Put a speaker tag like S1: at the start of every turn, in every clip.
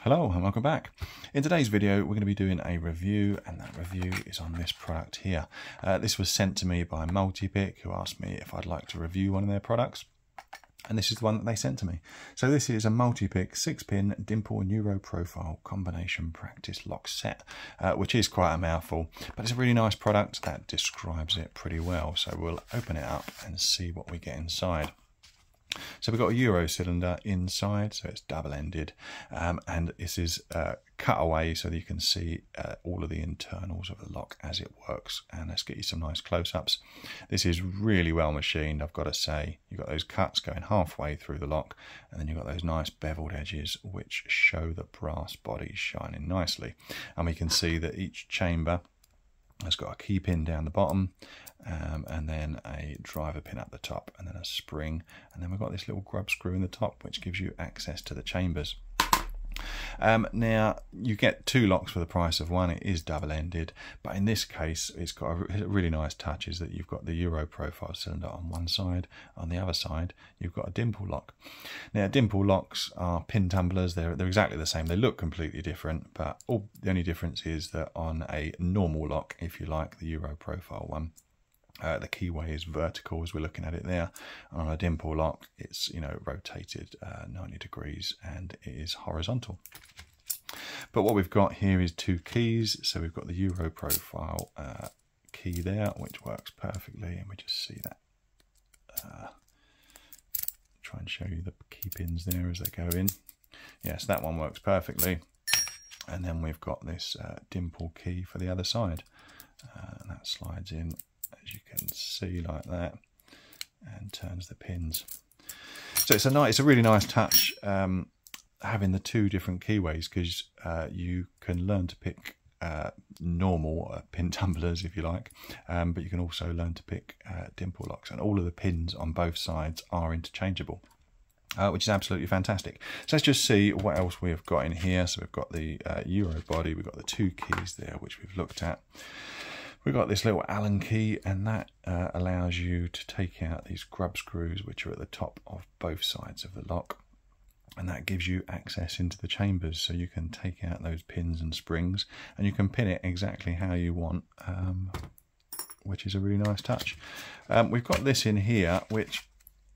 S1: Hello and welcome back. In today's video we're going to be doing a review, and that review is on this product here. This was sent to me by Multipick, who asked me if I'd like to review one of their products, and this is the one that they sent to me. So this is a Multipick 6-pin Dimple Euro profile combination practice lock set, which is quite a mouthful, but it's a really nice product that describes it pretty well. So we'll open it up and see what we get inside. So we've got a Euro cylinder inside, so it's double-ended, and this is cut away so that you can see all of the internals of the lock as it works. And let's get you some nice close-ups. This is really well machined, I've got to say. You've got those cuts going halfway through the lock, and then you've got those nice beveled edges which show the brass body shining nicely. And we can see that each chamber has got a key pin down the bottom, and then a driver pin up the top, and then a spring, and then we've got this little grub screw in the top which gives you access to the chambers. Now you get two locks for the price of one. It is double-ended, but in this case it's got a really nice touch is that you've got the Euro profile cylinder on one side, on the other side you've got a dimple lock. Now dimple locks are pin tumblers, they're exactly the same, they look completely different, but the only difference is that on a normal lock, if you like, the Euro profile one, the keyway is vertical as we're looking at it there. On a dimple lock it's rotated 90 degrees and it is horizontal. But what we've got here is two keys. So we've got the Euro profile key there which works perfectly, and we just see that. Try and show you the key pins there as they go in. Yes, that one works perfectly. And then we've got this dimple key for the other side, and that slides in, as you can see, like that, and turns the pins. So it's a really nice touch having the two different keyways, because you can learn to pick normal pin tumblers if you like, but you can also learn to pick dimple locks, and all of the pins on both sides are interchangeable. Which is absolutely fantastic. So let's just see what else we've got in here. So we've got the Euro body, we've got the two keys there which we've looked at. We've got this little Allen key, and that allows you to take out these grub screws which are at the top of both sides of the lock, and that gives you access into the chambers, so you can take out those pins and springs and you can pin it exactly how you want, which is a really nice touch. We've got this in here which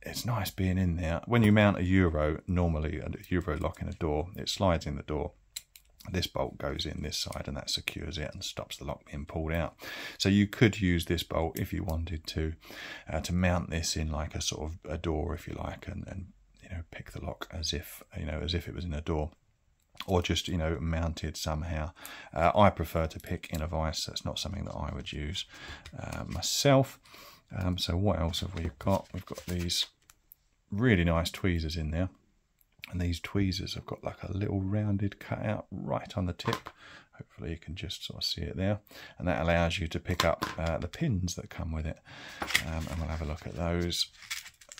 S1: it's nice being in there. When you mount a Euro, normally a Euro lock in a door, it slides in the door. This bolt goes in this side and that secures it and stops the lock being pulled out. So you could use this bolt if you wanted to mount this in like a sort of a door, if you like, and pick the lock as if it was in a door, or just mounted somehow. I prefer to pick in a vise. That's not something that I would use myself. So what else have we got? We've got these really nice tweezers in there. And these tweezers have got like a little rounded cutout right on the tip. Hopefully you can just sort of see it there. And that allows you to pick up the pins that come with it. And we'll have a look at those.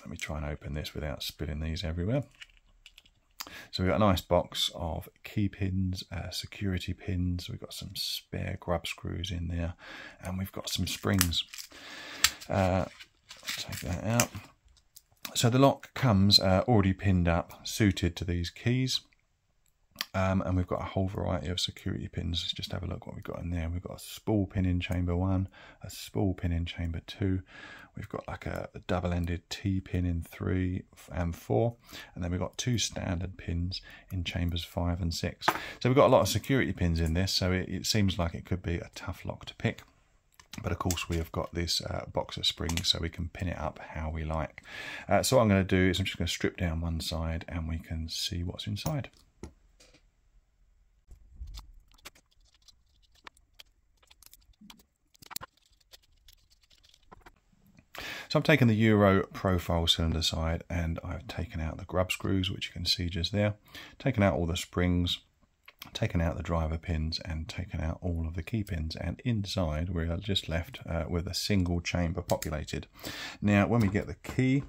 S1: Let me try and open this without spilling these everywhere. So we've got a nice box of key pins, security pins. We've got some spare grub screws in there. And we've got some springs. Take that out. So the lock comes already pinned up, suited to these keys, and we've got a whole variety of security pins. Let's just have a look what we've got in there. We've got a spool pin in chamber 1, a spool pin in chamber 2. We've got like a double-ended T pin in 3 and 4, and then we've got two standard pins in chambers 5 and 6. So we've got a lot of security pins in this, so it seems like it could be a tough lock to pick. But of course we have got this box of springs, so we can pin it up how we like. So what I'm going to do is I'm just going to strip down one side and we can see what's inside. So I've taken the Euro profile cylinder side and I've taken out the grub screws, which you can see just there, taken out all the springs, taken out the driver pins and taken out all of the key pins, and inside we are just left with a single chamber populated. Now when we get the key,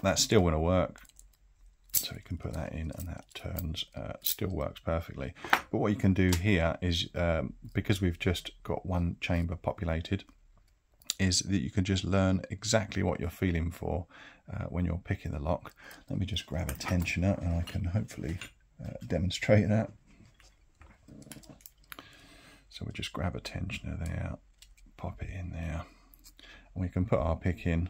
S1: that's still going to work, so we can put that in and that turns, still works perfectly. But what you can do here is, because we've just got one chamber populated, is that you can just learn exactly what you're feeling for when you're picking the lock. Let me just grab a tensioner and I can hopefully demonstrate that. So we'll just grab a tensioner there, pop it in there, and we can put our pick in.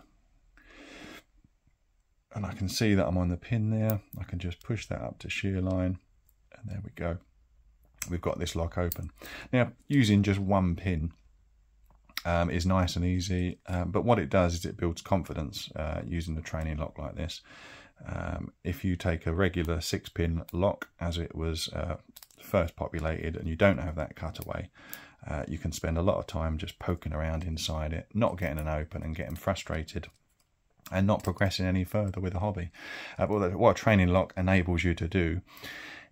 S1: And I can see that I'm on the pin there. I can just push that up to shear line, and there we go. We've got this lock open. Now, using just one pin is nice and easy, but what it does is it builds confidence using a training lock like this. If you take a regular 6-pin lock as it was first populated and you don't have that cutaway, you can spend a lot of time just poking around inside it, not getting an open and getting frustrated and not progressing any further with the hobby. But what a training lock enables you to do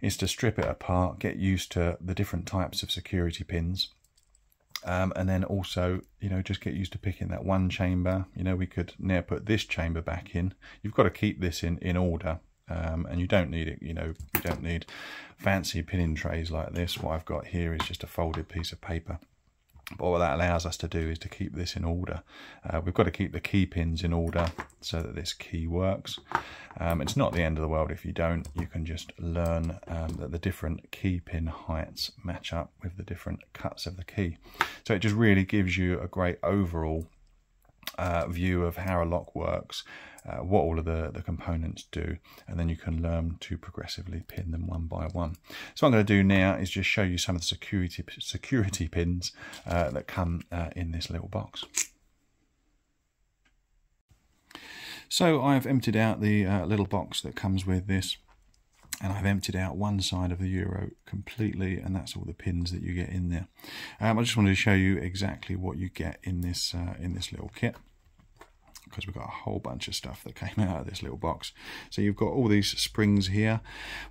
S1: is to strip it apart, get used to the different types of security pins, and then also, you know, just get used to picking that one chamber. You know, we could now put this chamber back in. You've got to keep this in order, and you don't need it, you know, you don't need fancy pinning trays like this. What I've got here is just a folded piece of paper. But what that allows us to do is to keep this in order. We've got to keep the key pins in order so that this key works. It's not the end of the world if you don't. You can just learn that the different key pin heights match up with the different cuts of the key. So it just really gives you a great overall view of how a lock works, what all of the components do, and then you can learn to progressively pin them one by one. So what I'm going to do now is just show you some of the security pins that come in this little box. So I've emptied out the little box that comes with this, and I've emptied out one side of the Euro completely, and that's all the pins that you get in there. I just wanted to show you exactly what you get in this little kit, because we've got a whole bunch of stuff that came out of this little box. So you've got all these springs here.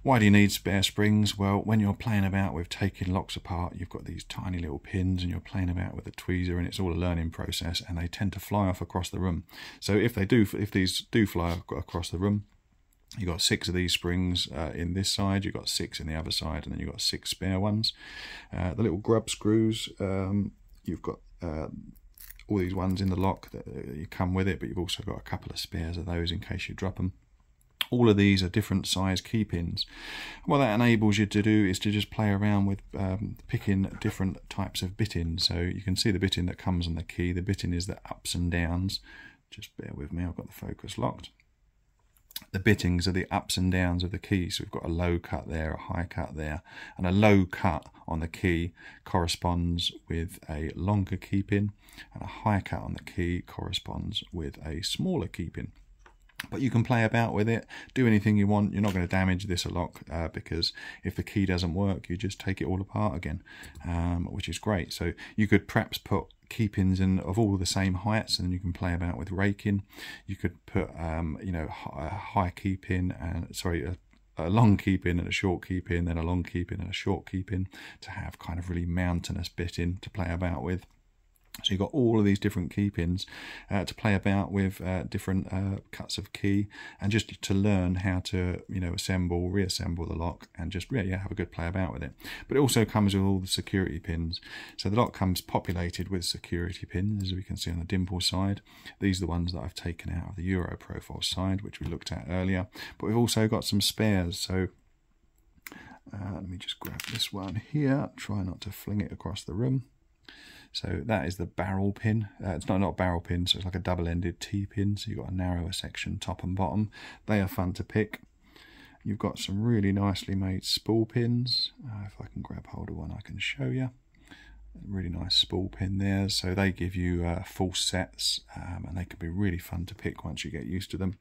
S1: Why do you need spare springs? Well, when you're playing about with taking locks apart, you've got these tiny little pins and you're playing about with a tweezer, and it's all a learning process, and they tend to fly off across the room. So if these do fly across the room, you've got 6 of these springs in this side, you've got 6 in the other side, and then you've got 6 spare ones. The little grub screws, you've got all these ones in the lock that you come with it, but you've also got a couple of spares of those in case you drop them. All of these are different size key pins. What that enables you to do is to just play around with picking different types of bitting. So you can see the bitting that comes on the key. The bitting is the ups and downs. Just bear with me, I've got the focus locked. The bittings are the ups and downs of the key. So we've got a low cut there, a high cut there, and a low cut on the key corresponds with a longer key pin, and a high cut on the key corresponds with a smaller key pin. But you can play about with it, do anything you want. You're not going to damage this a lot because if the key doesn't work, you just take it all apart again, which is great. So you could perhaps put key pins in of all the same heights, and you can play about with raking. You could put you know, a high key pin and a long key pin and a short key pin, then a long key pin and a short key pin, to have kind of really mountainous bitting to play about with. So you've got all of these different key pins to play about with, different cuts of key, and just to learn how to, you know, assemble, reassemble the lock, and just really have a good play about with it. But it also comes with all the security pins. So the lock comes populated with security pins, as we can see on the Dimple side. These are the ones that I've taken out of the Euro profile side, which we looked at earlier. But we've also got some spares. So let me just grab this one here, try not to fling it across the room. So that is the barrel pin. It's not a barrel pin, so it's like a double-ended T-pin. So you've got a narrower section, top and bottom. They are fun to pick. You've got some really nicely made spool pins. If I can grab hold of one, I can show you. Really nice spool pin there. So they give you full sets, and they can be really fun to pick once you get used to them.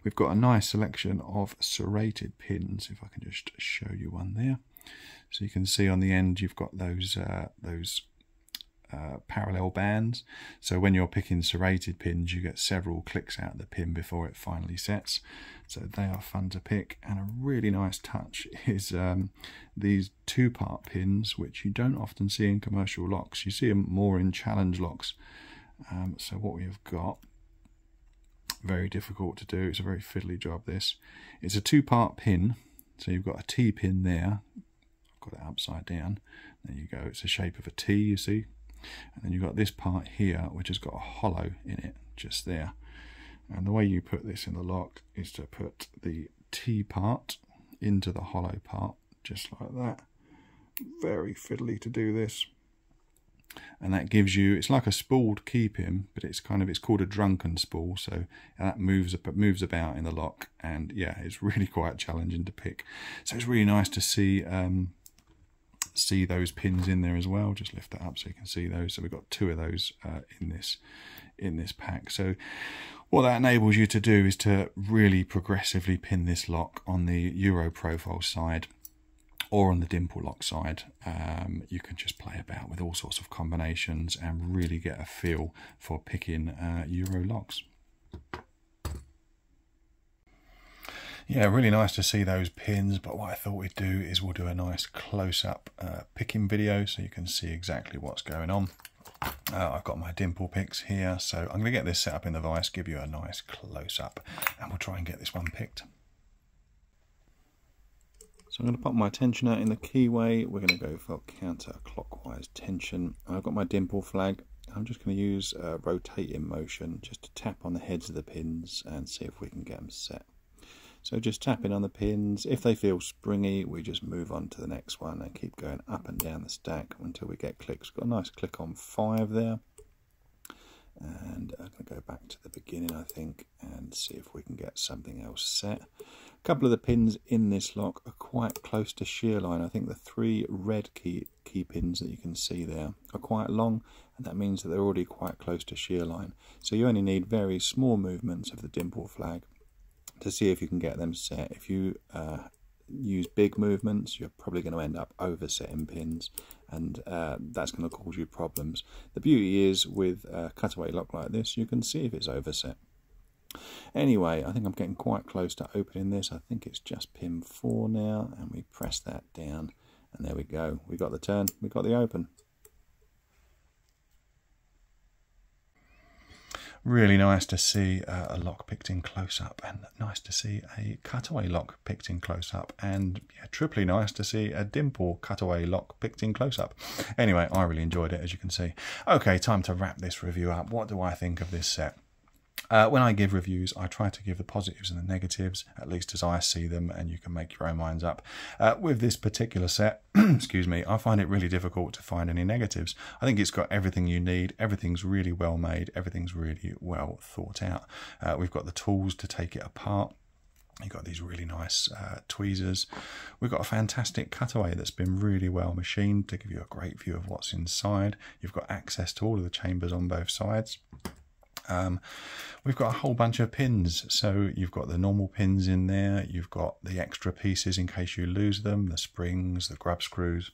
S1: We've got a nice selection of serrated pins. If I can just show you one there. So you can see on the end you've got those parallel bands. So when you're picking serrated pins, you get several clicks out of the pin before it finally sets. So they are fun to pick. And a really nice touch is these 2-part pins, which you don't often see in commercial locks. You see them more in challenge locks. So what we have got, very difficult to do, it's a very fiddly job this. It's a 2-part pin. So you've got a T pin there. I've got it upside down. There you go. It's the shape of a T, you see. And then you've got this part here, which has got a hollow in it, just there. And the way you put this in the lock is to put the T part into the hollow part, just like that. Very fiddly to do this. And that gives you, it's like a spooled key pin, but it's called a drunken spool, so that moves about in the lock, and yeah, it's really quite challenging to pick. So it's really nice to see those pins in there as well. Just lift that up so you can see those. So we've got 2 of those in this pack. So what that enables you to do is to really progressively pin this lock on the Euro profile side or on the Dimple lock side. You can just play about with all sorts of combinations and really get a feel for picking Euro locks. Yeah, really nice to see those pins, but what I thought we'd do is we'll do a nice close-up picking video so you can see exactly what's going on. I've got my Dimple picks here, so I'm going to get this set up in the vise, give you a nice close-up, and we'll try and get this one picked. So I'm going to pop my tension out in the keyway. We're going to go for counterclockwise tension. I've got my Dimple flag. I'm just going to use a rotating motion just to tap on the heads of the pins and see if we can get them set. So just tapping on the pins. If they feel springy, we just move on to the next one and keep going up and down the stack until we get clicks. We've got a nice click on 5 there. And I'm going to go back to the beginning, I think, and see if we can get something else set. A couple of the pins in this lock are quite close to shear line. I think the 3 red key pins that you can see there are quite long, and that means that they're already quite close to shear line. So you only need very small movements of the Dimple flag to see if you can get them set. If you use big movements, you're probably going to end up oversetting pins, and that's going to cause you problems. The beauty is with a cutaway lock like this, you can see if it's overset. Anyway, I think I'm getting quite close to opening this. I think it's just pin 4 now, and we press that down, and there we go. We got the turn, we got the open. Really nice to see a lock picked in close-up, and nice to see a cutaway lock picked in close-up, and yeah, triply nice to see a Dimple cutaway lock picked in close-up. Anyway, I really enjoyed it, as you can see. Okay, time to wrap this review up. What do I think of this set? When I give reviews, I try to give the positives and the negatives, at least as I see them, and you can make your own minds up. With this particular set, excuse me, I find it really difficult to find any negatives. I think it's got everything you need. Everything's really well made. Everything's really well thought out. We've got the tools to take it apart. You've got these really nice tweezers. We've got a fantastic cutaway that's been really well machined to give you a great view of what's inside. You've got access to all of the chambers on both sides. We've got a whole bunch of pins, so you've got the normal pins in there, you've got the extra pieces in case you lose them, the springs, the grub screws,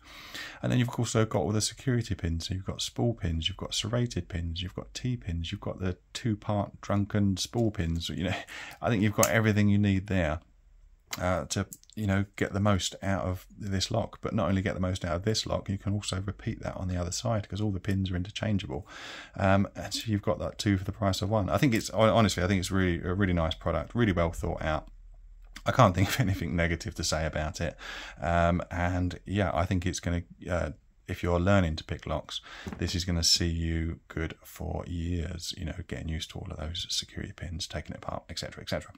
S1: and then you've also got all the security pins. So you've got spool pins, you've got serrated pins, you've got T-pins, you've got the 2-part drunken spool pins. You know, I think you've got everything you need there to, you know, get the most out of this lock. But not only get the most out of this lock, you can also repeat that on the other side, because all the pins are interchangeable, and so you've got that 2 for the price of 1. I think it's, honestly, I think it's really a really nice product, really well thought out. I can't think of anything negative to say about it, and yeah, I think it's going to, if you're learning to pick locks, this is going to see you good for years, you know, getting used to all of those security pins, taking it apart, etc, etc.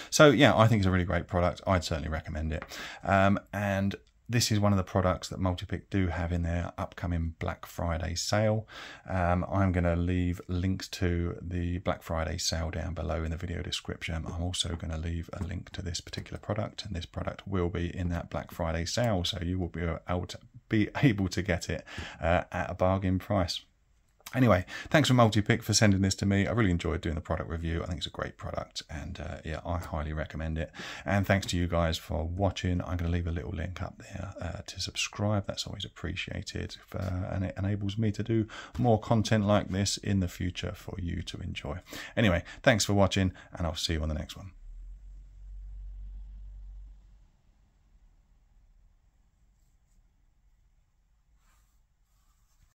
S1: So yeah, I think it's a really great product. I'd certainly recommend it. And this is one of the products that Multipick do have in their upcoming Black Friday sale. I'm going to leave links to the Black Friday sale down below in the video description. I'm also going to leave a link to this particular product, and this product will be in that Black Friday sale, so you will be able to get it at a bargain price. Anyway, thanks for Multipick for sending this to me. I really enjoyed doing the product review. I think it's a great product, and yeah, I highly recommend it. And thanks to you guys for watching. I'm going to leave a little link up there to subscribe. That's always appreciated, and it enables me to do more content like this in the future for you to enjoy. Anyway, thanks for watching, and I'll see you on the next one.